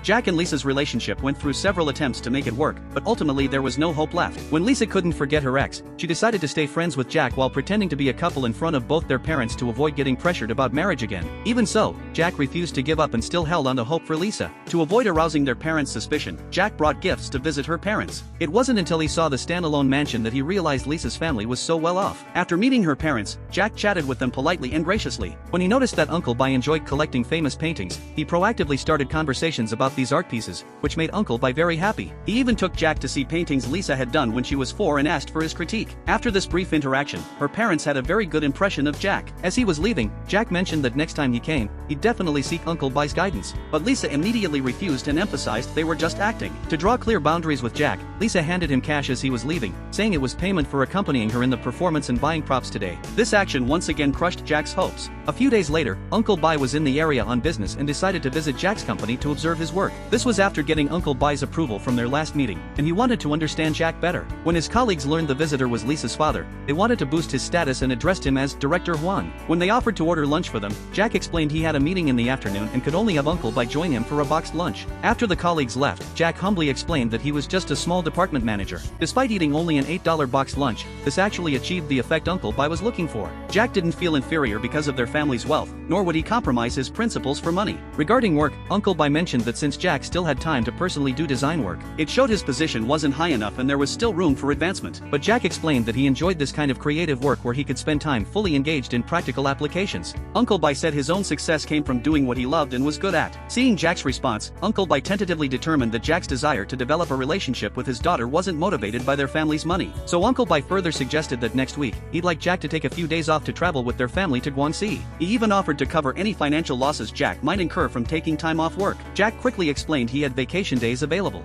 Jack and Lisa's relationship went through several attempts to make it work, but ultimately there was no hope left. When Lisa couldn't forget her ex, she decided to stay friends with Jack while pretending to be a couple in front of both their parents to avoid getting pressured about marriage again. Even so, Jack refused to give up and still held on to hope for Lisa. To avoid arousing their parents' suspicion, Jack brought gifts to visit her parents. It wasn't until he saw the standalone mansion that he realized Lisa's family was so well off. After meeting her parents, Jack chatted with them politely and graciously. When he noticed that Uncle Bai enjoyed collecting famous paintings, he proactively started conversations about these art pieces, which made Uncle Bai very happy. He even took Jack to see paintings Lisa had done when she was 4 and asked for his critique. After this brief interaction, her parents had a very good impression of Jack. As he was leaving, Jack mentioned that next time he came, he'd definitely seek Uncle Bai's guidance. But Lisa immediately refused and emphasized they were just acting. To draw clear boundaries with Jack, Lisa handed him cash as he was leaving, saying it was payment for accompanying her in the performance and buying props today. This action once again crushed Jack's hopes. A few days later, Uncle Bai was in the area on business and decided to visit Jack's company to observe his work. This was after getting Uncle Bai's approval from their last meeting, and he wanted to understand Jack better. When his colleagues learned the visitor was Lisa's father, they wanted to boost his status and addressed him as Director Juan. When they offered to order lunch for them, Jack explained he had a meeting in the afternoon and could only have Uncle Bai join him for a boxed lunch. After the colleagues left, Jack humbly explained that he was just a small department manager. Despite eating only an $8 boxed lunch, this actually achieved the effect Uncle Bai was looking for. Jack didn't feel inferior because of their family's wealth, nor would he compromise his principles for money. Regarding work, Uncle Bai mentioned that since Jack still had time to personally do design work, it showed his position wasn't high enough and there was still room for advancement. But Jack explained that he enjoyed this kind of creative work where he could spend time fully engaged in practical applications. Uncle Bai said his own success came from doing what he loved and was good at. Seeing Jack's response, Uncle Bai tentatively determined that Jack's desire to develop a relationship with his daughter wasn't motivated by their family's money. So Uncle Bai further suggested that next week, he'd like Jack to take a few days off to travel with their family to Guangxi. He even offered to cover any financial losses Jack might incur from taking time off work. Jack quickly explained he had vacation days available.